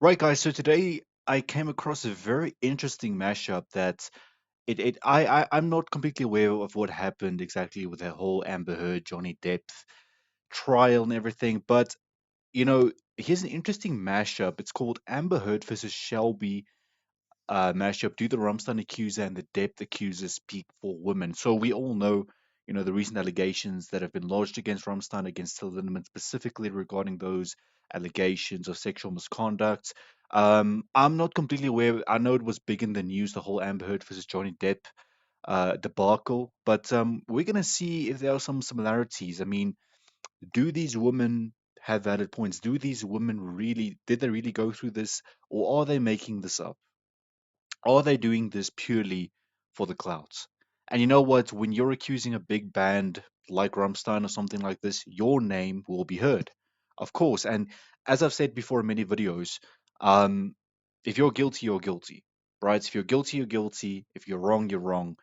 Right, guys. So today I came across a very interesting mashup that I'm not completely aware of what happened exactly with the whole Amber Heard Johnny Depp trial and everything, but here's an interesting mashup. It's called Amber Heard versus Shelby mashup. Do the Rammstein accuser and the Depp accuser speak for women? So we all know, the recent allegations that have been lodged against Rammstein, against Till Lindemann, specifically regarding those allegations of sexual misconduct. I'm not completely aware. I know it was big in the news, the whole Amber Heard versus Johnny Depp debacle, but we're gonna see if there are some similarities. I mean, do these women have valid points? Do these women really, did they really go through this, or are they making this up? Are they doing this purely for the clouds? And you know what? When you're accusing a big band like Rammstein or something like this, your name will be heard, of course. And as I've said before in many videos, um, if you're guilty, you're guilty, right? If you're guilty, you're guilty. If you're wrong, you're wrong.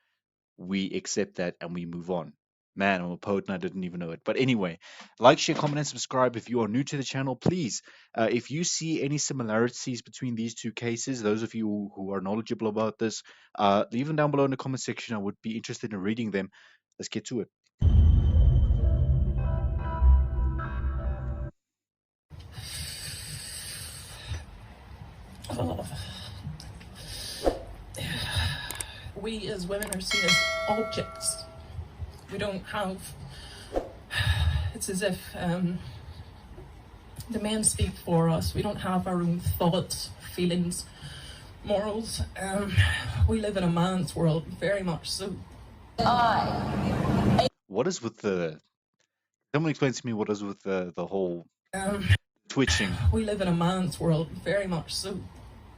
We accept that and we move on. Man, I'm a poet and I didn't even know it. But anyway, like, share, comment, and subscribe if you are new to the channel, please. If you see any similarities between these two cases, those of you who are knowledgeable about this, leave them down below in the comment section. I would be interested in reading them. Let's get to it. Oh, we as women are seen as objects. We don't have, it's as if the men speak for us. We don't have our own thoughts, feelings, morals. We live in a man's world, very much so. What is with the... Someone explain to me what is with the whole twitching. We live in a man's world, very much so.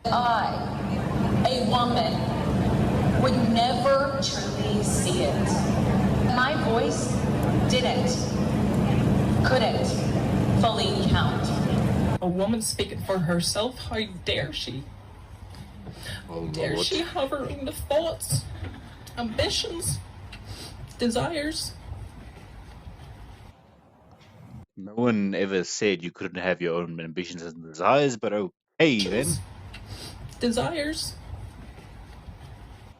A woman, would never truly see it. My voice couldn't fully count. A woman speaking for herself, how dare she? Oh, Dare Lord. she have her own thoughts, ambitions, desires? No one ever said you couldn't have your own ambitions and desires, but okay then. Desires.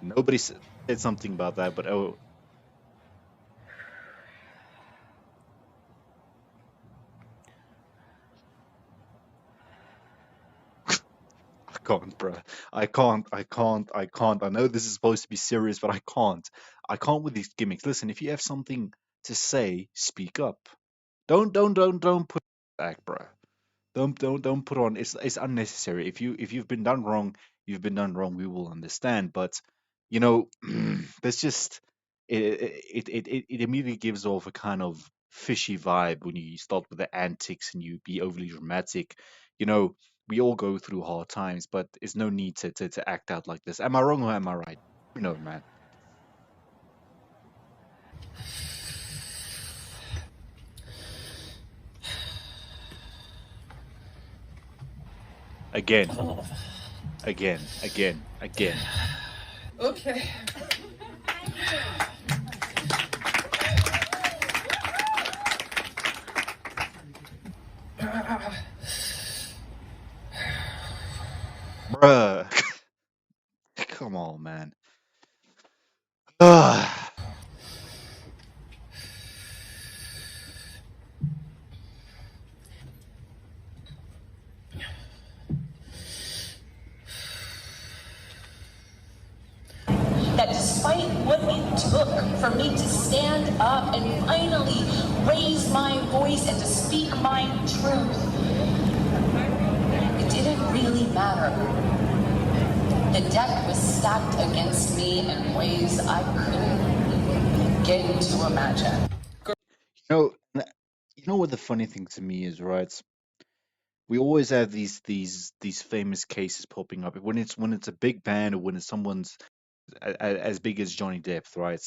Nobody said something about that, but I can't, bro. I can't. I know this is supposed to be serious, but I can't. I can't with these gimmicks. Listen, if you have something to say, speak up. Don't put back, bro. Don't put on. It's unnecessary. If you've been done wrong, you've been done wrong. We will understand. But you know, there's just it immediately gives off a kind of fishy vibe when you start with the antics and you be overly dramatic. You know, we all go through hard times, but there's no need to act out like this. Am I wrong or am I right? No, man. Again, Oh, again. okay. Bruh. Come on, man. Ah. That despite what it took for me to stand up and finally raise my voice and to speak my truth, it didn't really matter. The deck was stacked against me in ways I couldn't begin to imagine. You know what the funny thing to me is, right? We always have these famous cases popping up when it's a big band or when it's someone's as big as Johnny Depp, right?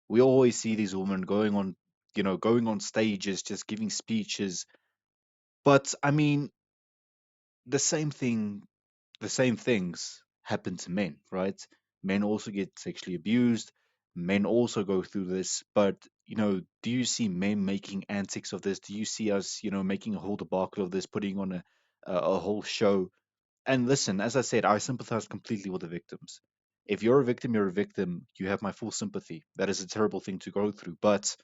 We always see these women going on stages, just giving speeches. But I mean, the same thing, the same things happen to men, right? Men also get sexually abused. Men also go through this. But do you see men making antics of this? Do you see us, making a whole debacle of this, putting on a whole show? And listen, as I said, I sympathize completely with the victims. If you're a victim, you're a victim. You have my full sympathy. That is a terrible thing to go through. But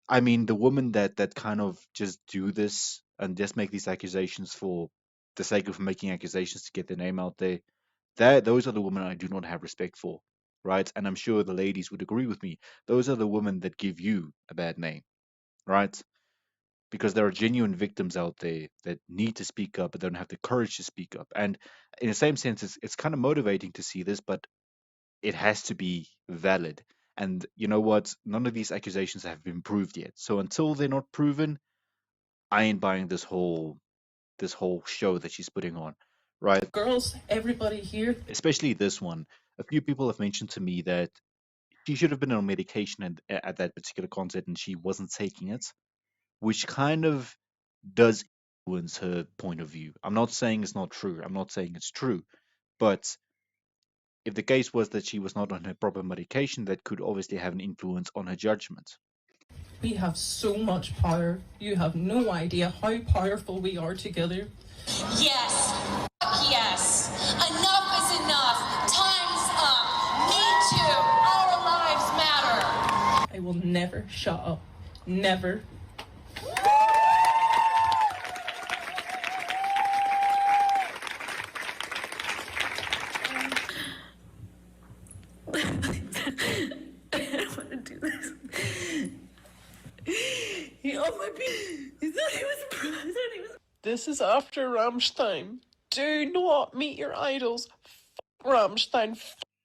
I mean, the women that kind of just do this and just make these accusations for the sake of making accusations to get their name out there, those are the women I do not have respect for, right? And I'm sure the ladies would agree with me. Those are the women that give you a bad name, right? Because there are genuine victims out there that need to speak up but don't have the courage to speak up. And in the same sense, it's kind of motivating to see this, but it has to be valid. And you know what? None of these accusations have been proved yet. So until they're not proven, I ain't buying this whole show that she's putting on, right? Girls, everybody here. Especially this one. A few people have mentioned to me that she should have been on medication at that particular concert and she wasn't taking it, which kind of does influence her point of view. I'm not saying it's not true. I'm not saying it's true. But if the case was that she was not on her proper medication, that could obviously have an influence on her judgment. We have so much power. You have no idea how powerful we are together. Yes, yes. Enough is enough. Time's up. Me too. Our lives matter. I will never shut up. Never. I don't want to do this. He owned my piece. He thought he was president. This is after Rammstein. Do not meet your idols. Rammstein.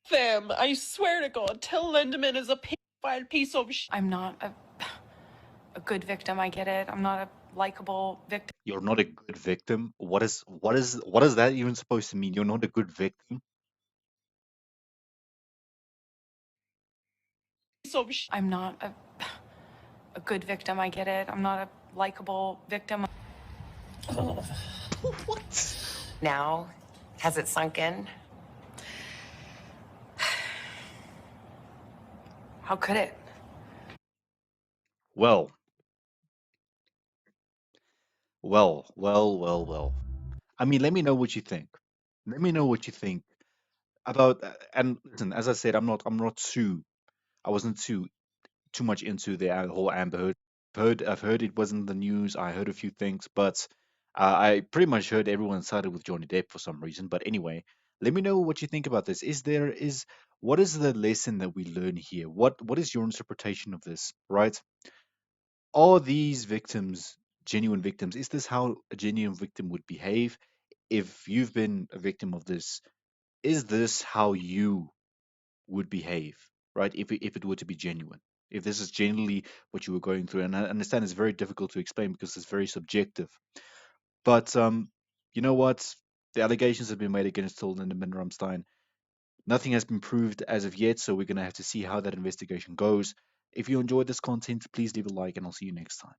Them. I swear to God, Till Lindemann is a pedophile piece of shit. I'm not a good victim. I get it. I'm not a likable victim. You're not a good victim. What is that even supposed to mean? You're not a good victim. I'm not a good victim. I get it. I'm not a likable victim. What? Now, has it sunk in? How could it? Well, well. I mean, let me know what you think. Let me know what you think about. And listen, as I said, I'm not too. I wasn't too much into the whole Amber Heard. I've heard it wasn't the news. I heard a few things, but I pretty much heard everyone sided with Johnny Depp for some reason. But anyway, let me know what you think about this. What is the lesson that we learn here? What is your interpretation of this? Right? Are these victims genuine victims? Is this how a genuine victim would behave? If you've been a victim of this, is this how you would behave, right? If it were to be genuine, if this is genuinely what you were going through, and I understand it's very difficult to explain because it's very subjective. But you know what? The allegations have been made against Tilden and Rammstein. Nothing has been proved as of yet, so we're gonna have to see how that investigation goes. If you enjoyed this content, please leave a like, and I'll see you next time.